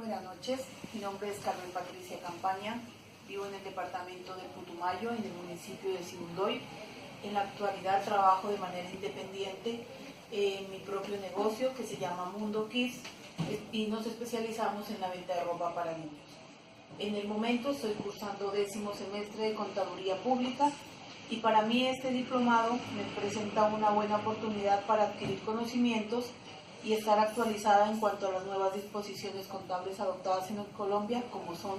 Buenas noches, mi nombre es Carmen Patricia Campaña, vivo en el departamento de Putumayo, en el municipio de Sibundoy. En la actualidad trabajo de manera independiente en mi propio negocio que se llama Mundo Kids y nos especializamos en la venta de ropa para niños. En el momento estoy cursando 10º semestre de Contaduría Pública y para mí este diplomado me presenta una buena oportunidad para adquirir conocimientos y estar actualizada en cuanto a las nuevas disposiciones contables adoptadas en Colombia, como son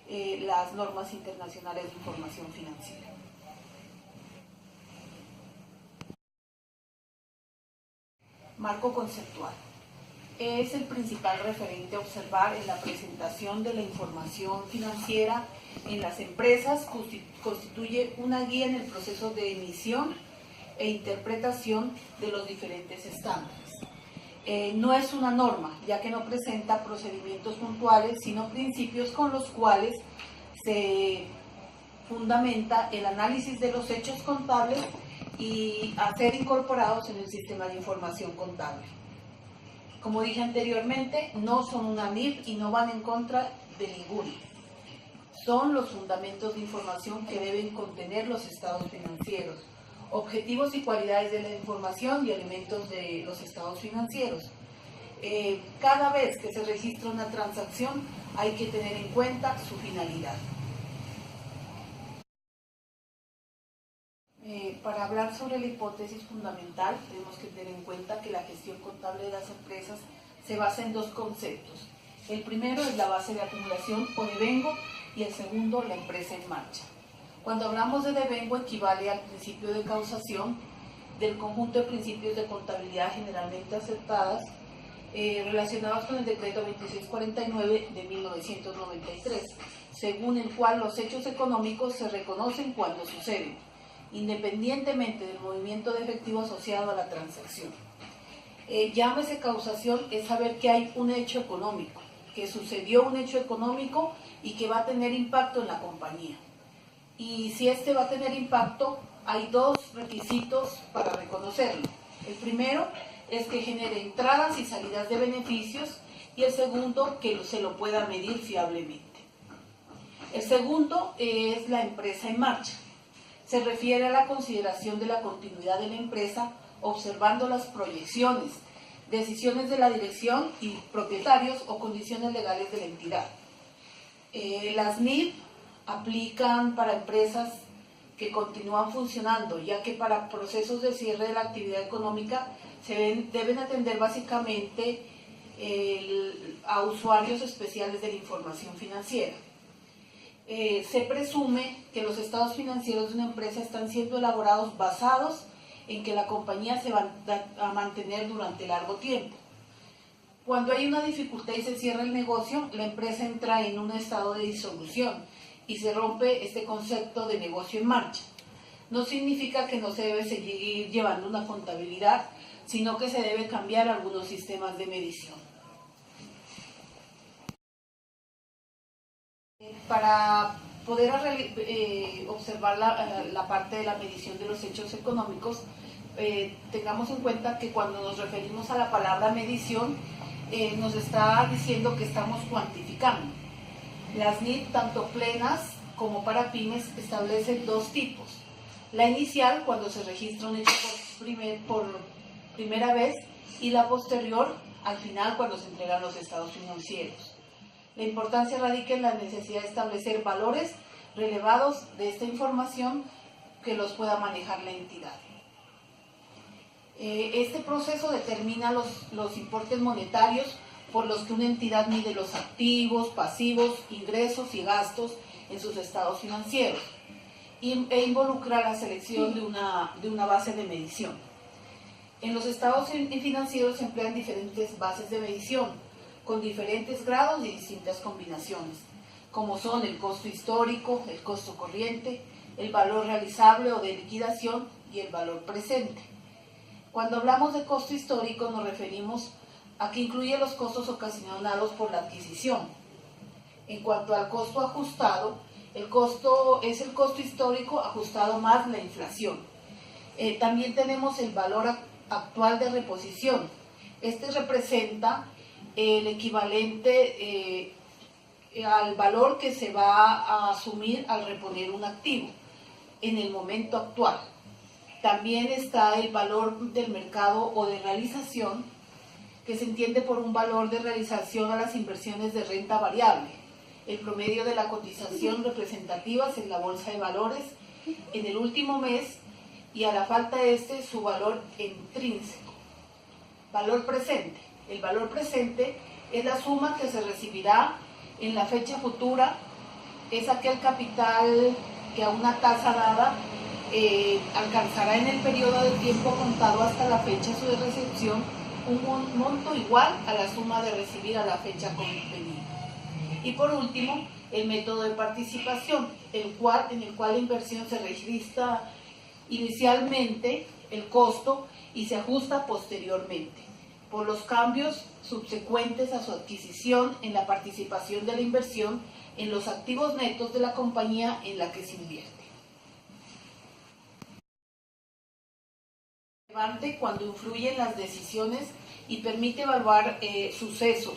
las normas internacionales de información financiera. Marco conceptual. Es el principal referente a observar en la presentación de la información financiera en las empresas, constituye una guía en el proceso de emisión e interpretación de los diferentes estándares. No es una norma, ya que no presenta procedimientos puntuales, sino principios con los cuales se fundamenta el análisis de los hechos contables y a ser incorporados en el sistema de información contable. Como dije anteriormente, no son una NIF y no van en contra de ninguno. Son los fundamentos de información que deben contener los estados financieros, objetivos y cualidades de la información y elementos de los estados financieros. Cada vez que se registra una transacción hay que tener en cuenta su finalidad. Para hablar sobre la hipótesis fundamental, tenemos que tener en cuenta que la gestión contable de las empresas se basa en dos conceptos. El primero es la base de acumulación o devengo y el segundo, la empresa en marcha. Cuando hablamos de devengo equivale al principio de causación del conjunto de principios de contabilidad generalmente aceptadas relacionados con el decreto 2649 de 1993, según el cual los hechos económicos se reconocen cuando suceden, independientemente del movimiento de efectivo asociado a la transacción. Llámese causación es saber que hay un hecho económico, que sucedió un hecho económico y que va a tener impacto en la compañía. Y si este va a tener impacto, hay dos requisitos para reconocerlo. El primero es que genere entradas y salidas de beneficios y el segundo, que se lo pueda medir fiablemente. El segundo es la empresa en marcha. Se refiere a la consideración de la continuidad de la empresa observando las proyecciones, decisiones de la dirección y propietarios o condiciones legales de la entidad. Las NIF aplican para empresas que continúan funcionando, ya que para procesos de cierre de la actividad económica deben atender básicamente a usuarios especiales de la información financiera. Se presume que los estados financieros de una empresa están siendo elaborados basados en que la compañía se va a mantener durante largo tiempo. Cuando hay una dificultad y se cierra el negocio, la empresa entra en un estado de disolución y se rompe este concepto de negocio en marcha. No significa que no se debe seguir llevando una contabilidad, sino que se debe cambiar algunos sistemas de medición. Para poder observar la parte de la medición de los hechos económicos, tengamos en cuenta que cuando nos referimos a la palabra medición, nos está diciendo que estamos cuantificando. Las NIF, tanto plenas como para pymes, establecen dos tipos. La inicial, cuando se registra un hecho por primera vez, y la posterior, al final, cuando se entregan los estados financieros. La importancia radica en la necesidad de establecer valores relevados de esta información que los pueda manejar la entidad. Este proceso determina los importes monetarios por los que una entidad mide los activos, pasivos, ingresos y gastos en sus estados financieros e involucra la selección de una base de medición. En los estados financieros se emplean diferentes bases de medición con diferentes grados y distintas combinaciones, como son el costo histórico, el costo corriente, el valor realizable o de liquidación y el valor presente. Cuando hablamos de costo histórico nos referimos a que incluye los costos ocasionados por la adquisición. En cuanto al costo ajustado, el costo es el costo histórico ajustado más la inflación. También tenemos el valor actual de reposición. Este representa el equivalente al valor que se va a asumir al reponer un activo en el momento actual. También está el valor del mercado o de realización, que se entiende por un valor de realización a las inversiones de renta variable, el promedio de la cotización representativas en la bolsa de valores en el último mes y a la falta de su valor intrínseco. Valor presente. El valor presente es la suma que se recibirá en la fecha futura, es aquel capital que a una tasa dada alcanzará en el periodo de tiempo contado hasta la fecha de su recepción un monto igual a la suma de recibir a la fecha convenida. Y por último, el método de participación, en el cual la inversión se registra inicialmente el costo y se ajusta posteriormente por los cambios subsecuentes a su adquisición en la participación de la inversión en los activos netos de la compañía en la que se invierte. Cuando influye en las decisiones y permite evaluar sucesos,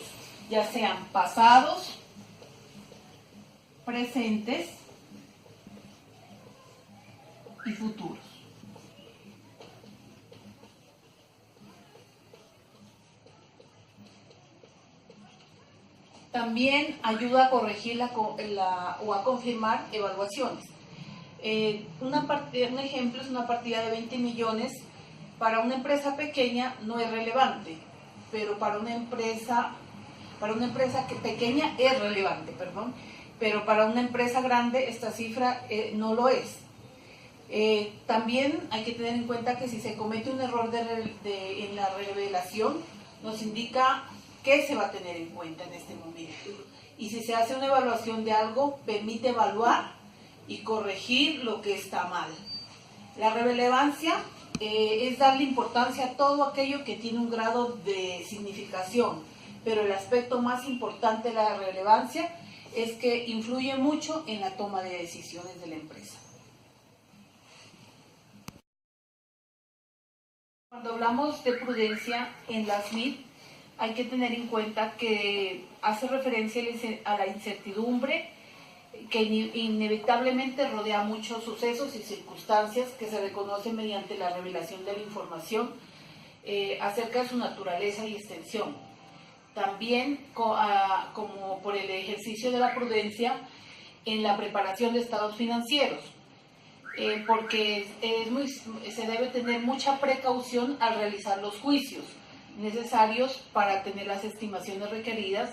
ya sean pasados, presentes y futuros. También ayuda a corregir o a confirmar evaluaciones. Un ejemplo es una partida de 20 millones. Para una empresa pequeña no es relevante, pero para una empresa pequeña es relevante, pero para una empresa grande esta cifra no lo es. También hay que tener en cuenta que si se comete un error en la revelación, nos indica qué se va a tener en cuenta en este momento. Y si se hace una evaluación de algo, permite evaluar y corregir lo que está mal. La relevancia es darle importancia a todo aquello que tiene un grado de significación, pero el aspecto más importante de la relevancia es que influye mucho en la toma de decisiones de la empresa. Cuando hablamos de prudencia en la SMID, hay que tener en cuenta que hace referencia a la incertidumbre que inevitablemente rodea muchos sucesos y circunstancias que se reconocen mediante la revelación de la información acerca de su naturaleza y extensión. También como por el ejercicio de la prudencia en la preparación de estados financieros, porque se debe tener mucha precaución al realizar los juicios necesarios para tener las estimaciones requeridas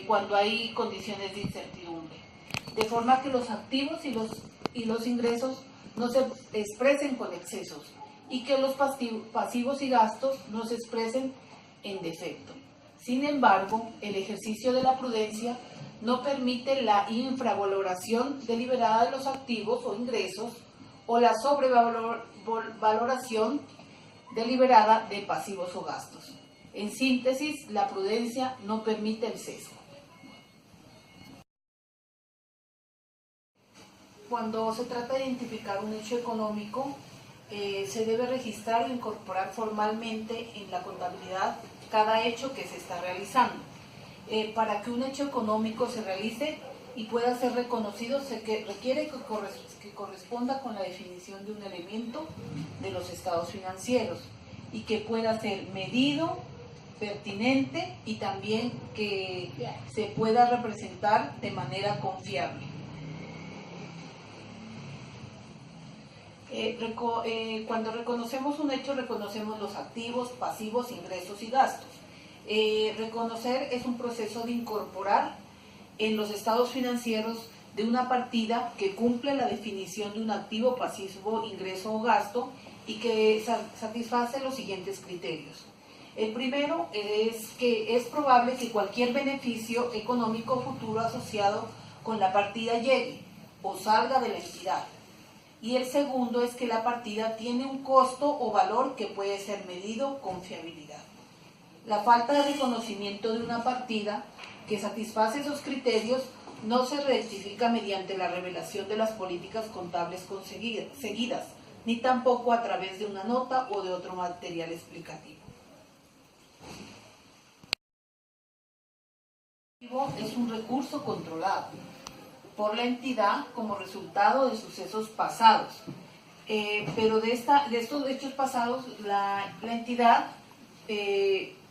cuando hay condiciones de incertidumbre, de forma que los activos y los ingresos no se expresen con excesos y que los pasivos y gastos no se expresen en defecto. Sin embargo, el ejercicio de la prudencia no permite la infravaloración deliberada de los activos o ingresos o la sobrevaloración deliberada de pasivos o gastos. En síntesis, la prudencia no permite el sesgo. Cuando se trata de identificar un hecho económico, se debe registrar e incorporar formalmente en la contabilidad cada hecho que se está realizando. Para que un hecho económico se realice y pueda ser reconocido, requiere que corresponda con la definición de un elemento de los estados financieros y que pueda ser medido, pertinente y también que se pueda representar de manera confiable. Cuando reconocemos un hecho, reconocemos los activos, pasivos, ingresos y gastos. Reconocer es un proceso de incorporar en los estados financieros de una partida que cumple la definición de un activo, pasivo, ingreso o gasto y que satisface los siguientes criterios. El primero es que es probable que cualquier beneficio económico futuro asociado con la partida llegue o salga de la entidad. Y el segundo es que la partida tiene un costo o valor que puede ser medido con fiabilidad. La falta de reconocimiento de una partida que satisface esos criterios no se rectifica mediante la revelación de las políticas contables seguidas, ni tampoco a través de una nota o de otro material explicativo. pasivo es un recurso controlado por la entidad como resultado de sucesos pasados. Pero de estos hechos pasados, la entidad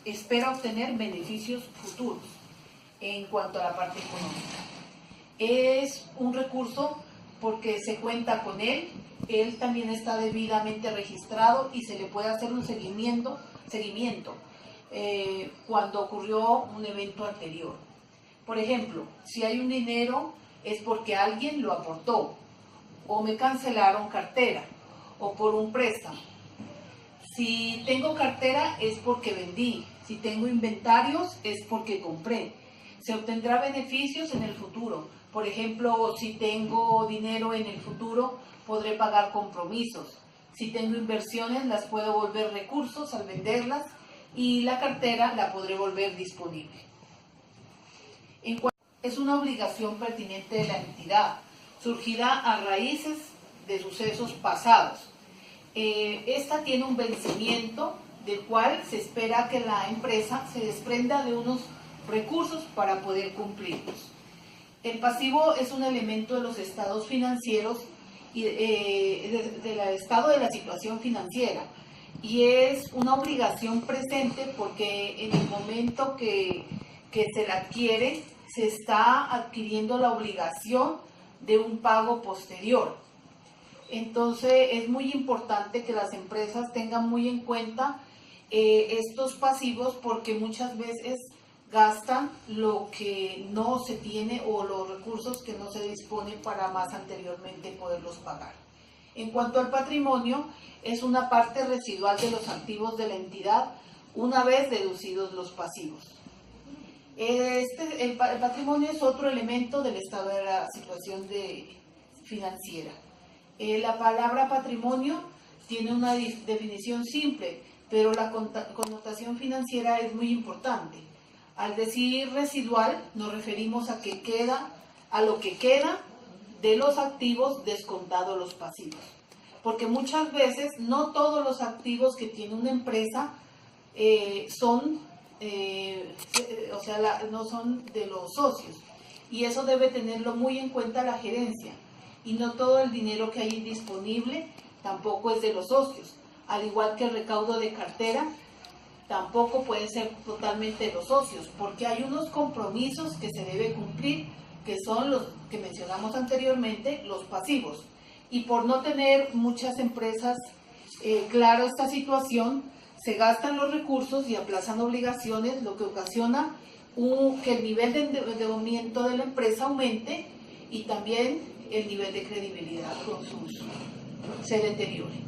espera obtener beneficios futuros en cuanto a la parte económica. Es un recurso porque se cuenta con él también está debidamente registrado y se le puede hacer un seguimiento cuando ocurrió un evento anterior. Por ejemplo, si hay un dinero es porque alguien lo aportó, o me cancelaron cartera, o por un préstamo. Si tengo cartera es porque vendí, si tengo inventarios es porque compré. Se obtendrá beneficios en el futuro. Por ejemplo, si tengo dinero en el futuro, podré pagar compromisos. Si tengo inversiones, las puedo volver recursos al venderlas y la cartera la podré volver disponible. Es una obligación pertinente de la entidad, surgida a raíces de sucesos pasados. Esta tiene un vencimiento del cual se espera que la empresa se desprenda de unos recursos para poder cumplirlos. El pasivo es un elemento de los estados financieros y del estado de la situación financiera y es una obligación presente porque en el momento que se la adquiere se está adquiriendo la obligación de un pago posterior. Entonces es muy importante que las empresas tengan muy en cuenta estos pasivos porque muchas veces gastan lo que no se tiene o los recursos que no se disponen para más anteriormente poderlos pagar. En cuanto al patrimonio, es una parte residual de los activos de la entidad una vez deducidos los pasivos. El patrimonio es otro elemento del estado de la situación financiera. La palabra patrimonio tiene una definición simple, pero la connotación financiera es muy importante. Al decir residual, nos referimos a lo que queda de los activos descontados los pasivos. Porque muchas veces no todos los activos que tiene una empresa no son de los socios. Y eso debe tenerlo muy en cuenta la gerencia. Y no todo el dinero que hay disponible tampoco es de los socios. Al igual que el recaudo de cartera, tampoco puede ser totalmente de los socios, porque hay unos compromisos que se debe cumplir, que son los que mencionamos anteriormente, los pasivos. Y por no tener muchas empresas claro esta situación, se gastan los recursos y aplazan obligaciones, lo que ocasiona que el nivel de endeudamiento de la empresa aumente y también el nivel de credibilidad con se deteriore.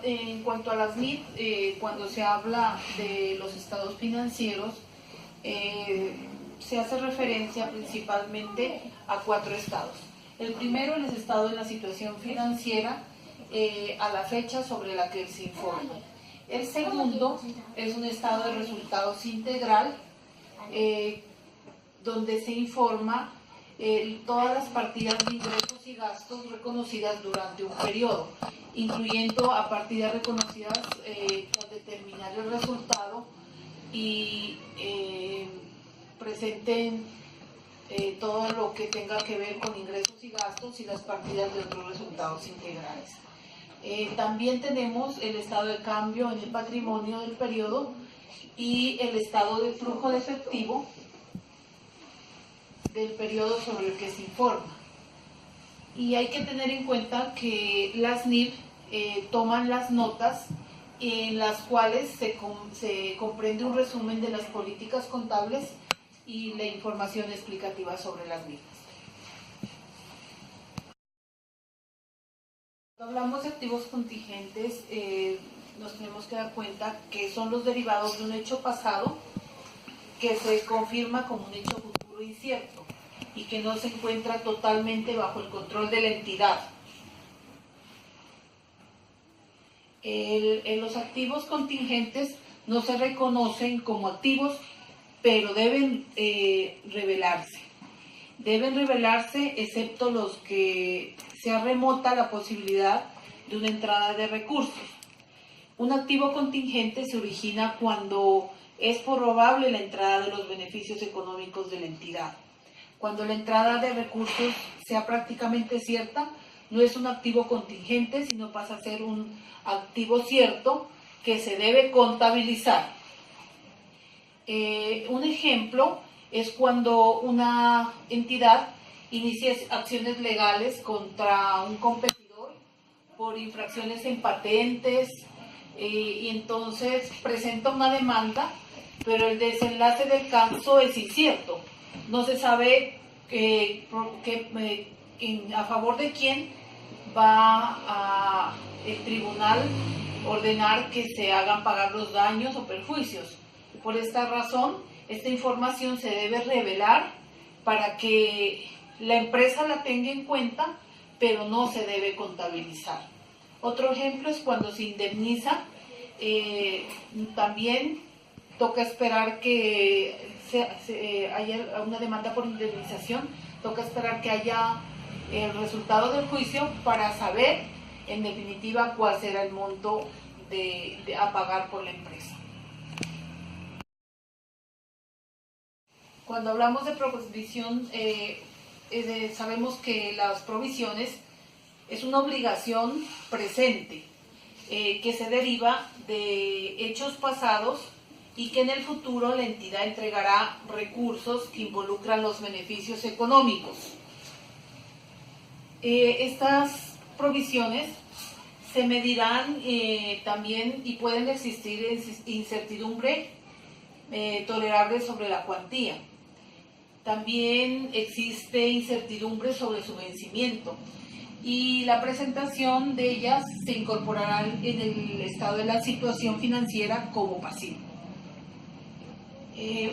En cuanto a las NIF, cuando se habla de los estados financieros, se hace referencia principalmente a 4 estados. El primero es el estado de la situación financiera a la fecha sobre la que se informa. El segundo es un estado de resultados integral, donde se informa todas las partidas de ingresos y gastos reconocidas durante un periodo, incluyendo a partidas reconocidas al determinar el resultado y presenten todo lo que tenga que ver con ingresos y gastos y las partidas de otros resultados integrales. También tenemos el estado de cambio en el patrimonio del periodo y el estado de flujo de efectivo del periodo sobre el que se informa. Y hay que tener en cuenta que las NIF toman las notas en las cuales se comprende un resumen de las políticas contables y la información explicativa sobre las mismas. Cuando hablamos de activos contingentes, nos tenemos que dar cuenta que son los derivados de un hecho pasado que se confirma como un hecho futuro incierto y que no se encuentra totalmente bajo el control de la entidad. Los activos contingentes no se reconocen como activos, pero deben revelarse. Deben revelarse excepto los que sea remota la posibilidad de una entrada de recursos. Un activo contingente se origina cuando es probable la entrada de los beneficios económicos de la entidad. Cuando la entrada de recursos sea prácticamente cierta, no es un activo contingente, sino pasa a ser un activo cierto que se debe contabilizar. Un ejemplo es cuando una entidad inicia acciones legales contra un competidor por infracciones en patentes y entonces presenta una demanda, pero el desenlace del caso es incierto. No se sabe a favor de quién va el tribunal ordenar que se hagan pagar los daños o perjuicios. Por esta razón, esta información se debe revelar para que la empresa la tenga en cuenta, pero no se debe contabilizar. Otro ejemplo es cuando se indemniza, también toca esperar que haya una demanda por indemnización, toca esperar que haya el resultado del juicio para saber en definitiva cuál será el monto a pagar por la empresa. Cuando hablamos de provisión, sabemos que las provisiones es una obligación presente que se deriva de hechos pasados y que en el futuro la entidad entregará recursos que involucran los beneficios económicos. Estas provisiones se medirán también y pueden existir incertidumbre tolerable sobre la cuantía. También existe incertidumbre sobre su vencimiento y la presentación de ellas se incorporará en el estado de la situación financiera como pasivo.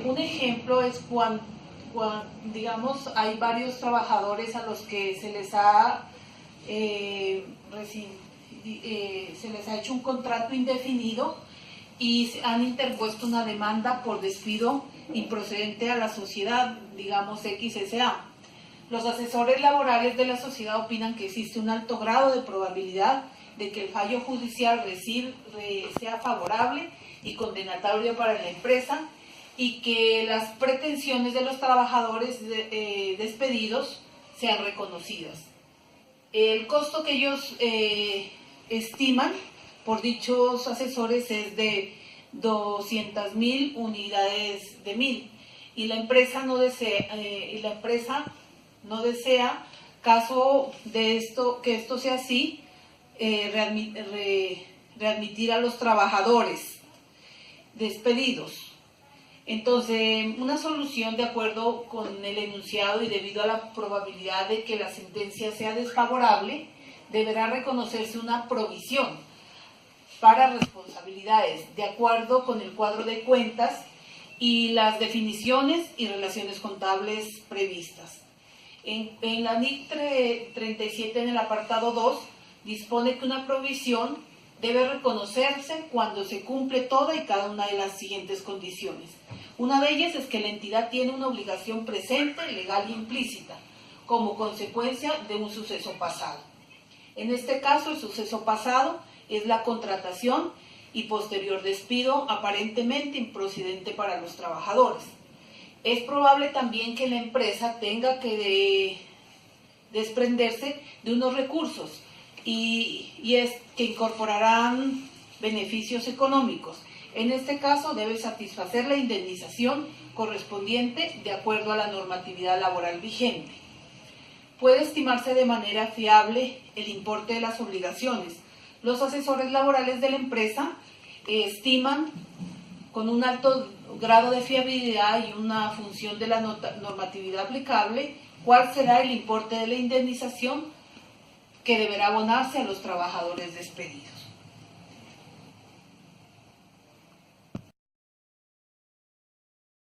Un ejemplo es cuando, digamos, hay varios trabajadores a los que se les ha hecho un contrato indefinido y han interpuesto una demanda por despido improcedente a la sociedad, digamos XSA. Los asesores laborales de la sociedad opinan que existe un alto grado de probabilidad de que el fallo judicial sea favorable y condenatorio para la empresa y que las pretensiones de los trabajadores despedidos sean reconocidas. El costo que ellos estiman por dichos asesores es de 200.000 unidades de 1.000 y la empresa no desea, caso de esto sea así, readmitir a los trabajadores despedidos. Entonces, una solución de acuerdo con el enunciado y debido a la probabilidad de que la sentencia sea desfavorable, deberá reconocerse una provisión para responsabilidades de acuerdo con el cuadro de cuentas y las definiciones y relaciones contables previstas. En la NIC 37, en el apartado 2, dispone que una provisión debe reconocerse cuando se cumple toda y cada una de las siguientes condiciones. Una de ellas es que la entidad tiene una obligación presente, legal e implícita, como consecuencia de un suceso pasado. En este caso, el suceso pasado es la contratación y posterior despido aparentemente improcedente para los trabajadores. Es probable también que la empresa tenga que desprenderse de unos recursos y es que incorporarán beneficios económicos. En este caso debe satisfacer la indemnización correspondiente de acuerdo a la normatividad laboral vigente. Puede estimarse de manera fiable el importe de las obligaciones. Los asesores laborales de la empresa estiman con un alto grado de fiabilidad y una función de la normatividad aplicable cuál será el importe de la indemnización que deberá abonarse a los trabajadores despedidos.